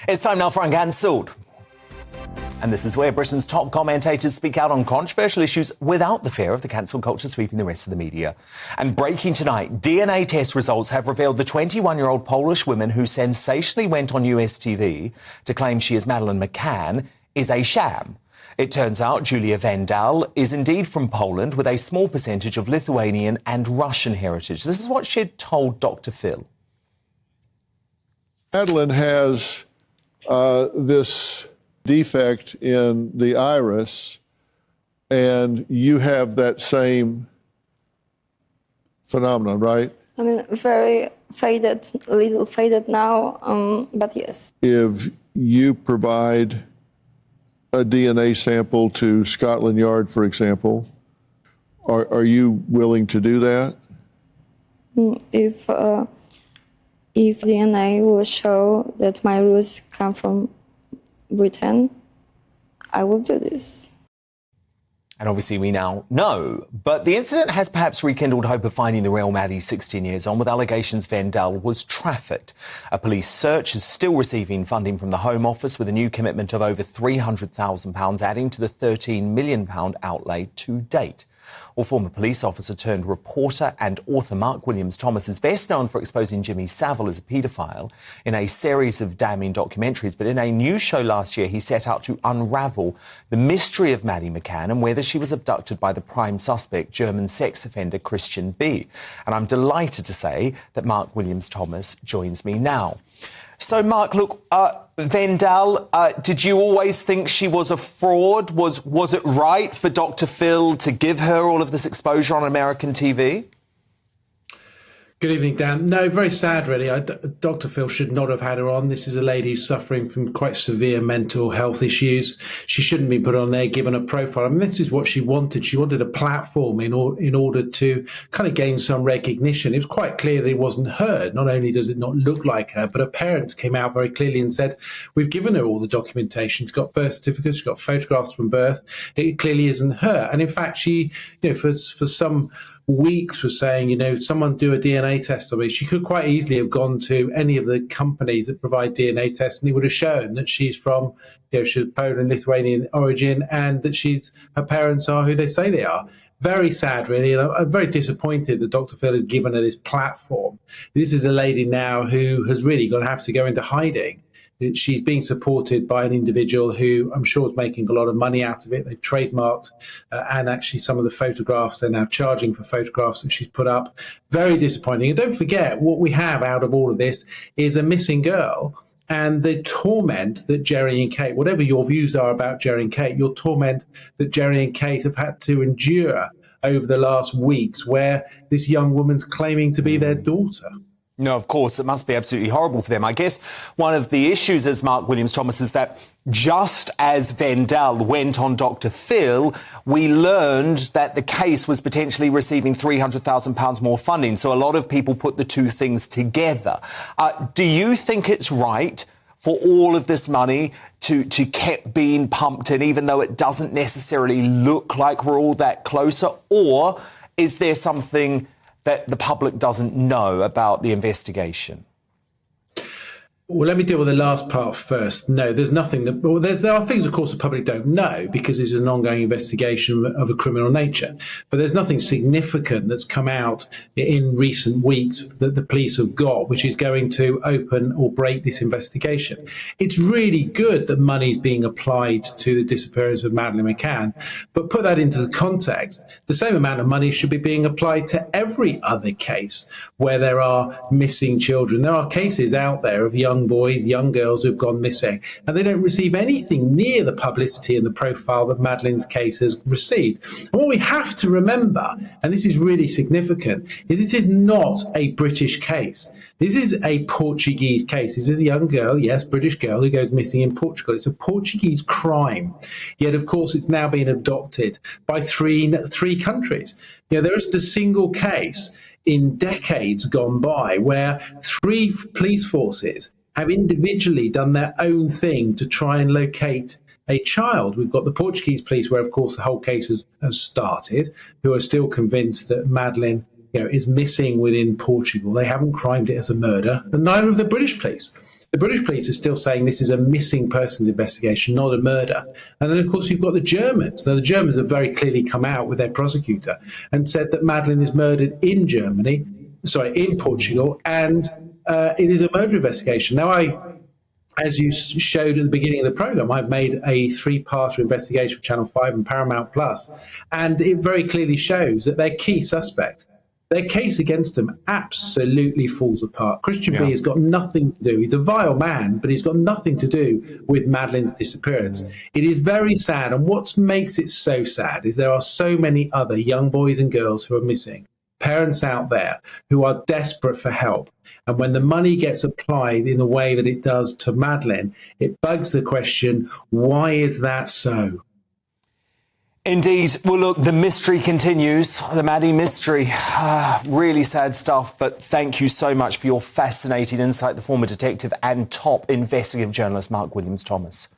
It's time now for Uncancelled. And this is where Britain's top commentators speak out on controversial issues without the fear of the cancel culture sweeping the rest of the media. And breaking tonight, DNA test results have revealed the 21-year-old Polish woman who sensationally went on US TV to claim she is Madeleine McCann is a sham. It turns out Julia Wendell is indeed from Poland with a small percentage of Lithuanian and Russian heritage. This is what she had told Dr. Phil. Madeleine has this defect in the iris, and you have that same phenomenon, right? I mean, very faded, a little faded now, but yes. If you provide a DNA sample to Scotland Yard, for example, are you willing to do that? If DNA will show that my roots come from Britain, I will do this. And obviously we now know, but the incident has perhaps rekindled hope of finding the real Maddie 16 years on, with allegations Wendell was trafficked. A police search is still receiving funding from the Home Office, with a new commitment of over £300,000 adding to the £13 million outlay to date. Well, former police officer turned reporter and author Mark Williams-Thomas is best known for exposing Jimmy Savile as a paedophile in a series of damning documentaries. But in a news show last year, he set out to unravel the mystery of Madeleine McCann and whether she was abducted by the prime suspect, German sex offender Christian B. And I'm delighted to say that Mark Williams-Thomas joins me now. So, Mark, look, Wendell, did you always think she was a fraud? Was it right for Dr. Phil to give her all of this exposure on American TV? Good evening, Dan. No, very sad, really. Dr. Phil should not have had her on. This is a lady who's suffering from quite severe mental health issues. She shouldn't be put on there, given a profile. I mean, this is what she wanted. She wanted a platform in order to kind of gain some recognition. It was quite clear that it wasn't her. Not only does it not look like her, but her parents came out very clearly and said, we've given her all the documentation. She's got birth certificates, she's got photographs from birth. It clearly isn't her. And in fact, she, for some weeks was saying, someone do a DNA test on me. She could quite easily have gone to any of the companies that provide DNA tests, and it would have shown that she's from, she's Polish, Lithuanian origin, and that her parents are who they say they are. Very sad, really, and I'm very disappointed that Dr. Phil has given her this platform. This is a lady now who has really going to have to go into hiding. She's being supported by an individual who I'm sure is making a lot of money out of it. They've trademarked and actually some of the photographs, they're now charging for photographs that she's put up. Very disappointing. And don't forget, what we have out of all of this is a missing girl and the torment that Gerry and Kate, whatever your views are about Gerry and Kate, your torment that Gerry and Kate have had to endure over the last weeks, where this young woman's claiming to be their daughter. No, of course, it must be absolutely horrible for them. I guess one of the issues, as Mark Williams-Thomas, is that just as Wendell went on Dr. Phil, we learned that the case was potentially receiving £300,000 more funding. So a lot of people put the two things together. Do you think it's right for all of this money to keep being pumped in, even though it doesn't necessarily look like we're all that closer? Or is there something that the public doesn't know about the investigation? Well, let me deal with the last part first. No, there's nothing there are things, of course, the public don't know because it's an ongoing investigation of a criminal nature. But there's nothing significant that's come out in recent weeks that the police have got, which is going to open or break this investigation. It's really good that money's being applied to the disappearance of Madeleine McCann, but put that into the context, the same amount of money should be being applied to every other case where there are missing children. There are cases out there of young boys, young girls who've gone missing, and they don't receive anything near the publicity and the profile that Madeleine's case has received. And what we have to remember, and this is really significant, is it is not a British case. This is a Portuguese case. This is a young girl, yes, British girl, who goes missing in Portugal. It's a Portuguese crime. Yet, of course, it's now been adopted by three countries. There isn't a single case in decades gone by where three police forces have individually done their own thing to try and locate a child. We've got the Portuguese police, where, of course, the whole case has started, who are still convinced that Madeleine is missing within Portugal. They haven't crimed it as a murder, and neither of the British police. The British police are still saying this is a missing persons investigation, not a murder. And then, of course, you've got the Germans. Now, the Germans have very clearly come out with their prosecutor and said that Madeleine is murdered in Portugal, and it is a murder investigation. Now, as you showed at the beginning of the programme, I've made a 3-parter investigation for Channel 5 and Paramount Plus, and it very clearly shows that their key suspect, their case against them absolutely falls apart. Christian B has got nothing to do. He's a vile man, but he's got nothing to do with Madeleine's disappearance. It is very sad, and what makes it so sad is there are so many other young boys and girls who are missing, parents out there who are desperate for help. And when the money gets applied in the way that it does to Madeleine, it bugs the question, why is that so? Indeed. Well, look, the mystery continues, the Maddie mystery. Really sad stuff, but thank you so much for your fascinating insight, the former detective and top investigative journalist Mark Williams-Thomas.